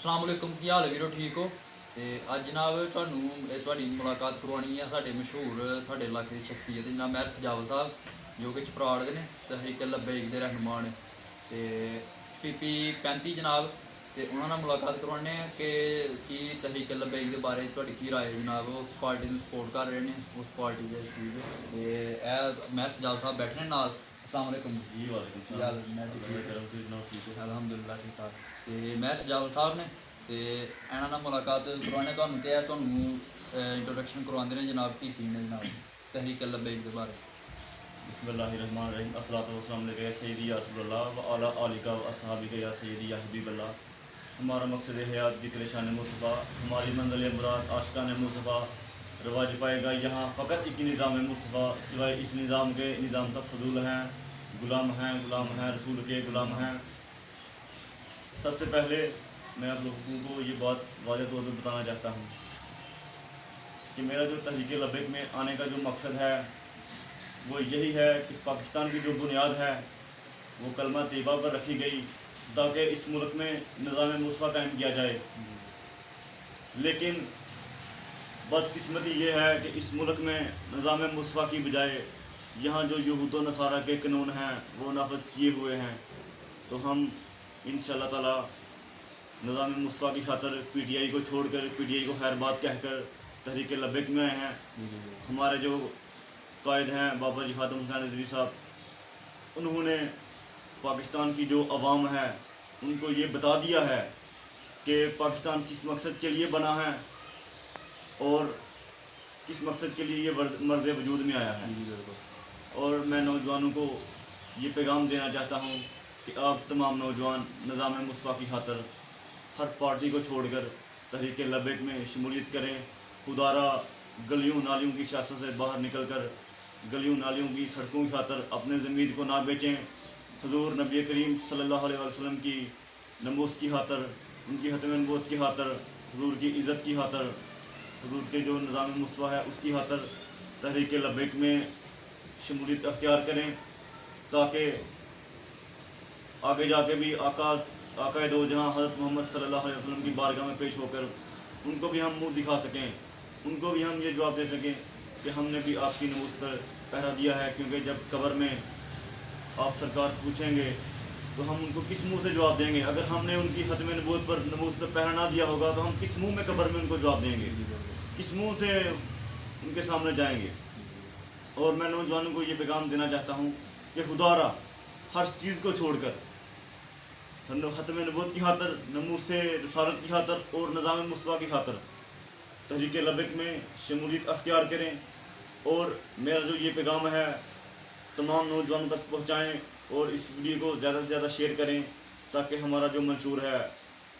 अस्सलाम वालेकुम की हाल है वीरो ठीक हो। तो अज जनाब तुहानू मुलाकात करवानी है साढ़े मशहूर साढ़े इलाके की शख्सियत जनाब महर सजावल साहब जो कि चपराड़ के ने तहरीक लब्बैक के रहनुमा ने ते PP 35 जनाब। तो उन्होंने मुलाकात करवाने कि तहरीक लब्बैक के बारे की राय है जनाब। उस पार्टी को सपोर्ट कर रहे हैं उस पार्टी के चीज़ तो महर सजावल साहब बैठे हैं नाल। अस्सलाम वालेकुम जी वालेकुम अलहमदुलिल्लाह ठीक ठाक। तो महर सजावल साहब ने तो इन्होंने नाल मुलाकात करवाने तुहानू इंट्रोडक्शन करवाते हैं जनाब की सीन है जनाब तहरीक लब्बैक के बारे। बिस्मिल्लाहिर्रहमानिर्रहीम अस्सलातु वस्सलामु अलैका या सय्यदी या रसूलल्लाह व अला आलिका व अस्हाबिका या सय्यदी या हबीबल्लाह। हमारा मकसद हयात ज़िक्र शान मुस्तफ़ा, हमारी मंज़िल मुराद आशिकान मुस्तफ़ा। रवाज पाएगा यहाँ फ़कत एक निज़ाम मुस्तफ़ा, सिवाय इस निज़ाम के निज़ाम का फजूल हैं, गुलाम हैं रसूल के गुलाम हैं। सबसे पहले मैं आप लोगों को ये बात वाज़ेह तौर पर बताना चाहता हूँ कि मेरा जो तहरीक लब्बैक में आने का जो मकसद है वो यही है कि पाकिस्तान की जो बुनियाद है वो कलमा तैयबा पर रखी गई ताकि इस मुल्क में निज़ाम मुस्तफ़ा कायम किया जाए। लेकिन बदकिस्मती ये है कि इस मुल्क में निज़ाम मुस्तफ़ा की बजाय यहाँ जो यहूद व नसारा के कानून हैं वो नाफिज किए हुए हैं। तो हम इंशाअल्लाह ताला निज़ाम मुस्तफ़ा की खातर PTI को छोड़कर PTI को खैर बात कहकर तहरीक लब्बैक में आए हैं। हमारे जो कायद हैं बाबा जी खातम हुसैन रिजवी साहब, उन्होंने पाकिस्तान की जो अवाम है उनको ये बता दिया है कि पाकिस्तान किस मकसद के लिए बना है और किस मकसद के लिए ये मर्ज़ वजूद में आया है। और मैं नौजवानों को ये पैगाम देना चाहता हूँ कि आप तमाम नौजवान निज़ाम मुस्तफ़ा की खातर हर पार्टी को छोड़कर तहरीक लब्बैक में शमूलियत करें। खुदारा गलियों नालियों की सियासत से बाहर निकल कर गलियों नालियों की सड़कों की खातर अपने ज़मीर को ना बेचें। हुज़ूर नबी करीम सल्लल्लाहु अलैहि वसल्लम की नमूस की खातर, उनकी ख़त्म नबूवत की खातर, हुज़ूर की इज़्ज़त की खातर, हुज़ूर के जो निज़ाम मुस्तफ़ा है उसकी खातर तहरीक लब्बैक में शमूलियत अख्तियार करें ताकि आगे जाके भी आका दो जहाँ हज़रत मोहम्मद सल्लल्लाहु अलैहि वसल्लम की बारगाह में पेश होकर उनको भी हम मुँह दिखा सकें, उनको भी हम ये जवाब दे सकें कि हमने भी आपकी नमूस पर पहरा दिया है। क्योंकि जब कब्र में आप सरकार पूछेंगे तो हम उनको किस मुंह से जवाब देंगे? अगर हमने उनकी ख़त्म नबूवत पर नमूस पर पहरा ना दिया होगा तो हम किस मुंह में कब्र में उनको जवाब देंगे, किस मुंह से उनके सामने जाएंगे? और मैं नौजवानों को ये पैगाम देना चाहता हूँ कि खुदारा हर चीज़ को छोड़कर ख़त्म नबूवत की खातर, नमूस रसालत की खातर और निज़ाम मुस्तफ़ा की खातर तहरीक लब्बैक में शमूलियत अख्तियार करें। और मेरा जो ये पैगाम है तमाम नौजवानों तक पहुँचाएँ और इस वीडियो को ज़्यादा से ज़्यादा शेयर करें ताकि हमारा जो मंशूर है,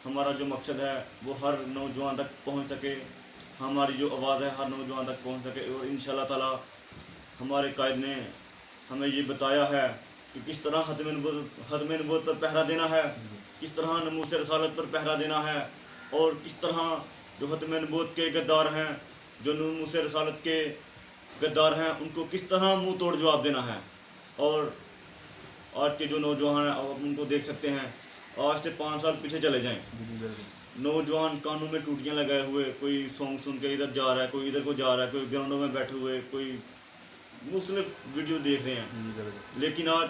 हमारा जो मकसद है वो हर नौजवान तक पहुँच सके, हमारी जो आवाज़ है हर नौजवान तक पहुँच सके। और इंशाअल्लाह ताला हमारे कायद ने हमें ये बताया है कि किस तरह ख़त्म नबूवत पर पहरा देना है, किस तरह नमूस रसालत पर पहरा देना है और किस तरह जो ख़त्म नबूवत के गद्दार हैं, जो नमूस रसालत के गद्दार हैं, उनको किस तरह मुंह तोड़ जवाब देना है। और आज के जो नौजवान हैं आप उनको देख सकते हैं, आज से 5 साल पीछे चले जाएं, नौजवान कानों में टूटियाँ लगाए हुए कोई सॉन्ग सुन के इधर जा रहा है, कोई इधर को जा रहा है, कोई ग्राउंडों में बैठे हुए कोई मुख्तलिफ वीडियो देख रहे हैं। लेकिन आज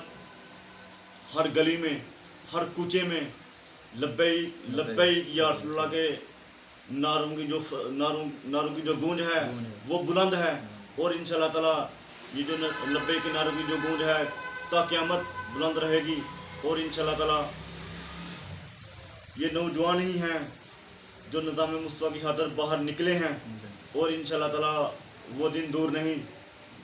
हर गली में हर कूचे में लब्बैक या रसूलुल्लाह के नारों की जो गूंज है वो बुलंद है। और इंशाअल्लाह ताला ये जो लब्बैक के नारों की जो गूंज है ता क़यामत बुलंद रहेगी। और इंशाअल्लाह ताला ये नौजवान ही हैं जो निज़ाम मुस्तफ़ा की खातर बाहर निकले हैं। और इंशाअल्लाह ताला वो दिन दूर नहीं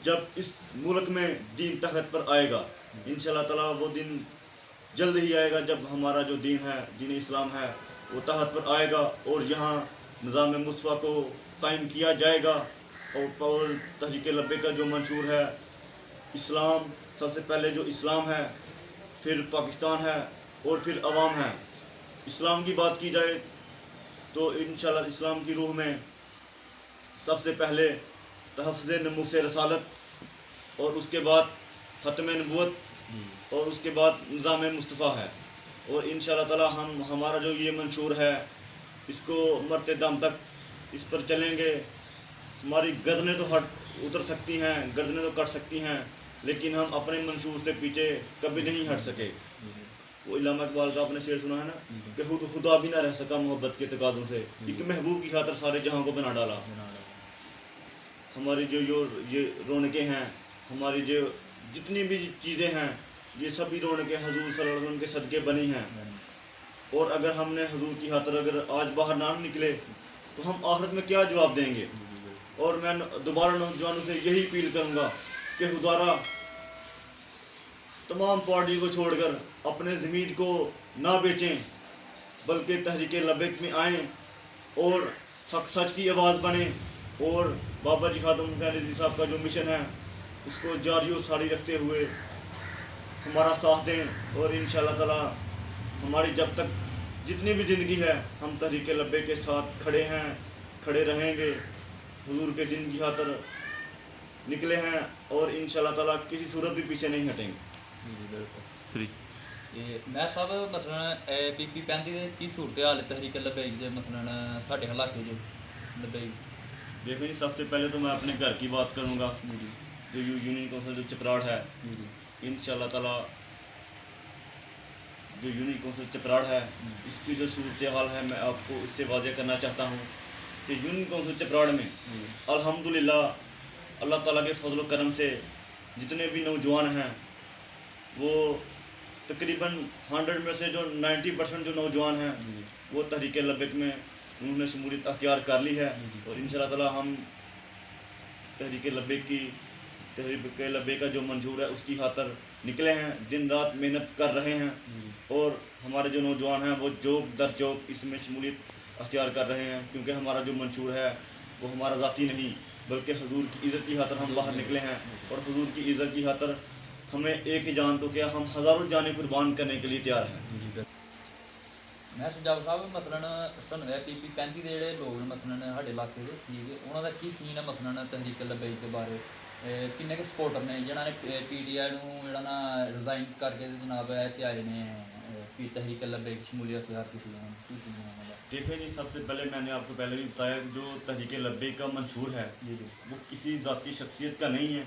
जब इस मुल्क में दीन तख़्त पर आएगा। इंशाअल्लाह ताला वो दिन जल्द ही आएगा जब हमारा जो दीन है, दीन इस्लाम है, वो तख़्त पर आएगा और यहाँ निज़ाम मुस्तफ़ा को कायम किया जाएगा। और तहरीक लब्बैक का जो मंशूर है इस्लाम, सबसे पहले जो इस्लाम है, फिर पाकिस्तान है और फिर अवाम है। इस्लाम की बात की जाए तो इंशाअल्लाह इस्लाम की रूह में सबसे पहले तहफ़्फ़ुज़ नमूस रसालत और उसके बाद ख़त्म नबूवत और उसके बाद निज़ाम मुस्तफ़ा है। और इंशाअल्लाह ताला हमारा जो ये मंशूर है इसको मरते दम तक इस पर चलेंगे। हमारी गर्दनें तो उतर सकती हैं, गर्दनें तो कट सकती हैं, लेकिन हम अपने मंशूर से पीछे कभी नहीं हट सके। वो इल्लामा इकबाल का आपने शेर सुना है ना कि खुदा भी ना रह सका मोहब्बत के तकाज़ों से, एक महबूब की खातिर सारे जहां को बना डाला। हमारी जो ये रौनकें हैं, हमारी जो जितनी भी चीज़ें हैं, ये सभी रौनकें हुजूर सल्लल्लाहु अलैहि वसल्लम के सदक़े बनी हैं। और अगर हमने हुजूर की खातिर अगर आज बाहर ना निकले तो हम आखिरत में क्या जवाब देंगे। और मैं दोबारा नौजवानों से यही अपील करूँगा कि खुदारा तमाम पार्टी को छोड़कर अपने ज़मीर को ना बेचें, बल्कि तहरीक लब्बैक में आएँ और हक सच की आवाज़ बने और बाबा जी खातम हुसैन रिजवी साहब का जो मिशन है उसको जारी और सारी रखते हुए हमारा साथ दें। और इंशाअल्लाह ताला हमारी जब तक जितनी भी ज़िंदगी है हम तहरीक लब्बैक के साथ खड़े हैं, खड़े रहेंगे, हुजूर के दिन की खातिर निकले हैं और इंशाअल्लाह ताला किसी सूरत भी पीछे नहीं हटेंगे। मैं साहब मसलन PP 35 की सूरत हाल तहरीक लब्बैक दे मसलन साढ़े इलाके जो लब्बैक। देखो जी, सबसे पहले तो मैं अपने घर की बात करूँगा। जो यूनियन कौंसिल जो चपराड़ है, इंशाअल्लाह ताला जो यूनियन कौंसिल चपराड़ है इसकी जो सूरत हाल है मैं आपको इससे वाज़ेह करना चाहता हूँ कि यूनियन कौंसिल चपराड़ में अल्हम्दुलिल्लाह अल्लाह ताला के फजल करम से जितने भी नौजवान हैं वो तकरीबन 100 में से जो 90% जो नौजवान हैं वो तहरीक लब्बैक में उन्होंने शमूलियत अख्तियार कर ली है। और इंशाअल्लाह ताला हम तहरीक लब्बैक का जो मंशूर है उसकी खातिर निकले हैं, दिन रात मेहनत कर रहे हैं। और हमारे जो नौजवान हैं वो चौक दर चौक इसमें शमूलियत अख्तियार कर रहे हैं, क्योंकि हमारा जो मंशूर है वो हमारा ज़ाती नहीं बल्कि हुजूर की इज़्ज़त की खातिर हम बाहर निकले हैं। और हुजूर की इज़्ज़त की खातिर हमें एक ही जान तो क्या हम हज़ारों जानें कुर्बान करने के लिए तैयार हैं। मैं सजाब साहब मसलन ਸਾਨੂੰ PP 35 ਦੇ ਜਿਹੜੇ ਲੋਕ ਨੇ ਮਸਲਨ ਸਾਡੇ ਇਲਾਕੇ ਦੇ ਠੀਕ ਹੈ ਉਹਨਾਂ ਦਾ ਕੀ ਸੀਨ ਹੈ ਮਸਲਨ ਤਹਿਰੀਕ ਲਬੈਕ ਦੇ ਬਾਰੇ ਕਿੰਨੇ ਕੁ ਸਪੋਰਟਰ ਨੇ ਜਿਹਨਾਂ ਨੇ PTI ਨੂੰ ਜਿਹੜਾ ਨਾ ਰਿਜ਼ਾਈਨ ਕਰਕੇ ਜਨਾਬ ਹੈ ਤੇ ਆਏ ਨੇ तहरीक लब्बैक शमूलियत अख्तियार की थी। देखिए जी, सबसे पहले मैंने आपको पहले भी बताया जो तहरीक लब्बैक का मंशूर है वो किसी ज़ाती शख्सियत का नहीं है,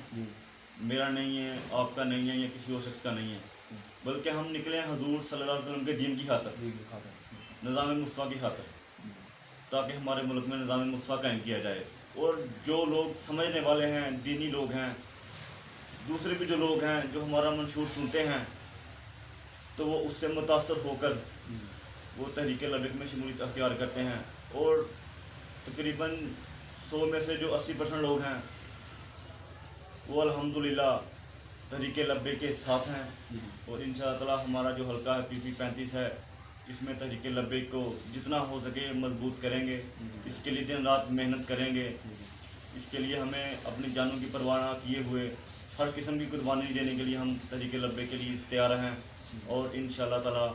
मेरा नहीं है, आपका नहीं है या किसी और शख्स का नहीं है, बल्कि हम निकले हैं हुजूर सल्लल्लाहु अलैहि वसल्लम के दीन की खातिर, निज़ाम मुस्तफ़ा की खातिर, ताकि हमारे मुल्क में निज़ाम मुस्तफ़ा कायम किया जाए। और जो लोग समझने वाले हैं, दीनी लोग हैं, दूसरे भी जो लोग हैं जो हमारा मंशूर सुनते हैं तो वो उससे मुतासर होकर वो तहरीक लब्बैक में शमूलियत अख्तियार करते हैं। और तकरीबन 100 में से जो 80% लोग हैं वो अल्हम्दुलिल्लाह तहरीक लब्बैक के साथ हैं। और इंशाअल्लाह ताला हमारा जो हल्का है PP 35 है इसमें तहरीक लब्बैक को जितना हो सके मजबूत करेंगे, इसके लिए दिन रात मेहनत करेंगे। इसके लिए हमें अपनी जानों की परवाह ना किए हुए हर किस्म की कुर्बानी देने के लिए हम तहरीक लब्बैक के लिए तैयार हैं। और इंशाअल्लाह ताला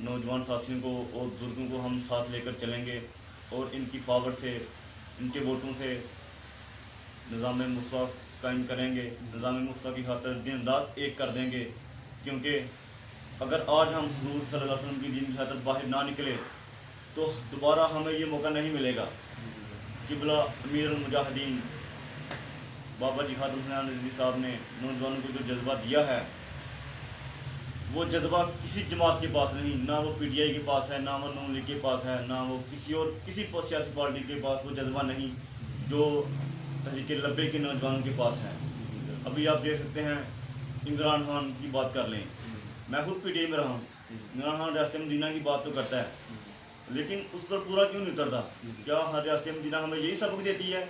नौजवान साथियों को और बुजुर्गों को हम साथ लेकर चलेंगे और इनकी पावर से, इनके वोटों से निज़ाम मुस्तफ़ा कायम करेंगे, निज़ाम मुस्तफ़ा की खातिर दिन रात एक कर देंगे। क्योंकि अगर आज हम हुजूर सल्लल्लाहु अलैहि वसल्लम की दीन की खातिर बाहर ना निकले तो दोबारा हमें ये मौका नहीं मिलेगा। क़िबला अमीरुल मुजाहिदीन बाबा जी खातम हुसैन रिजवी साहब ने नौजवानों को जो जज्बा दिया है वो जज्बा किसी जमात के पास नहीं, ना वो PTI के पास है, ना वो नून लीग के पास है, ना वो किसी सियासी पार्टी के पास वो जज्बा नहीं जो तहरीक लब्बैक के नौजवानों के पास है। अभी आप देख सकते हैं इमरान खान की बात कर लें, मैं खुद PTI में रहा हूँ, इमरान खान रियासत मदीना की बात तो करता है लेकिन उस पर पूरा क्यों नहीं उतरता? क्या हर रियासत मदीना हमें यही सबक देती है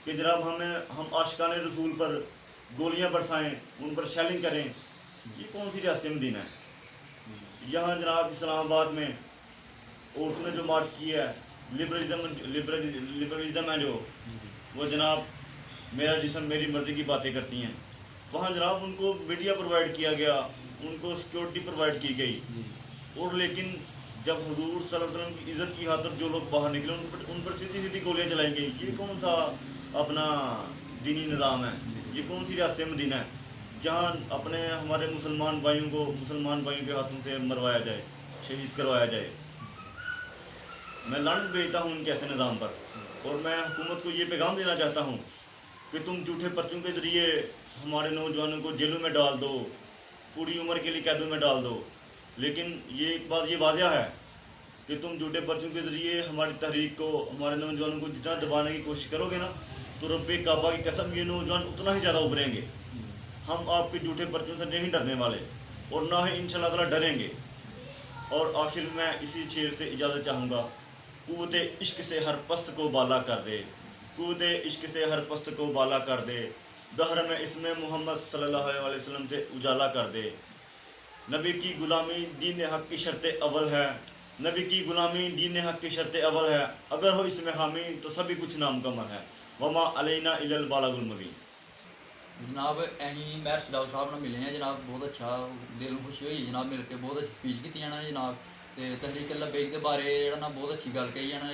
कि जनाब हम आशिकाने रसूल पर गोलियाँ बरसाएँ, उन पर शेलिंग करें? ये कौन सी रियासत मदीना है? यहाँ जनाब इस्लामाबाद में औरतों ने जो मार्च किया है लिबरलिज्म है जो वो जनाब मेरा जिस्म मेरी मर्ज़ी की बातें करती हैं, वहाँ जनाब उनको मीडिया प्रोवाइड किया गया, उनको सिक्योरिटी प्रोवाइड की गई। और लेकिन जब हुजूर सल्लल्लाहु अलैहि वसल्लम की इज़्ज़त की खातिर जो लोग बाहर निकले उन पर सीधी सीधी गोलियाँ चलाई गई। ये कौन सा अपना दीनी निज़ाम है? ये कौन सी रियासत मदीना है जहाँ अपने हमारे मुसलमान भाइयों को मुसलमान भाइयों के हाथों से मरवाया जाए, शहीद करवाया जाए? मैं लानत भेजता हूँ उनके ऐसे निज़ाम पर, और मैं हुकूमत को ये पैगाम देना चाहता हूँ कि तुम झूठे पर्चों के ज़रिए हमारे नौजवानों को जेलों में डाल दो, पूरी उम्र के लिए कैदों में डाल दो, लेकिन ये एक बात ये वाज़ह है कि तुम झूठे पर्चों के ज़रिए हमारी तहरीक को, हमारे नौजवानों को जितना दबाने की कोशिश करोगे ना, तो रब्बे काबा की कसम ये नौजवान उतना ही ज़्यादा उभरेंगे। हम आपके झूठे पर्चों से नहीं डरने वाले, और ना ही इंशाल्लाह ताला डरेंगे। और आखिर में इसी शेर से इजाज़त चाहूँगा, क़ुव्वत इश्क से हर पस्त को बाला कर दे, क़ुव्वत इश्क से हर पस्त को बाला कर दे, दहर में इसमें मोहम्मद सल्लल्लाहु अलैहि वसल्लम से उजाला कर दे। नबी की ग़ुलामी दीन हक़ की शर्त अव्वल है, नबी की ग़ुलामी दीन हक़ की शर्त अव्वल है, अगर हो इसमें हामी तो सभी कुछ नामुकम्मल है। वमा अलैना इल्लल बालागुल मुबीन। जनाब अहीं महर सजावत साहब नाल मिले हैं जनाब, बहुत अच्छा दिल नूं खुशी हुई जनाब मिल के, बहुत अच्छी स्पीच कीती इन्हां ने जनाब, ते तहरीक लब्बैक दे बारे जेहड़ा ना बहुत अच्छी गल कही इन्हां ने।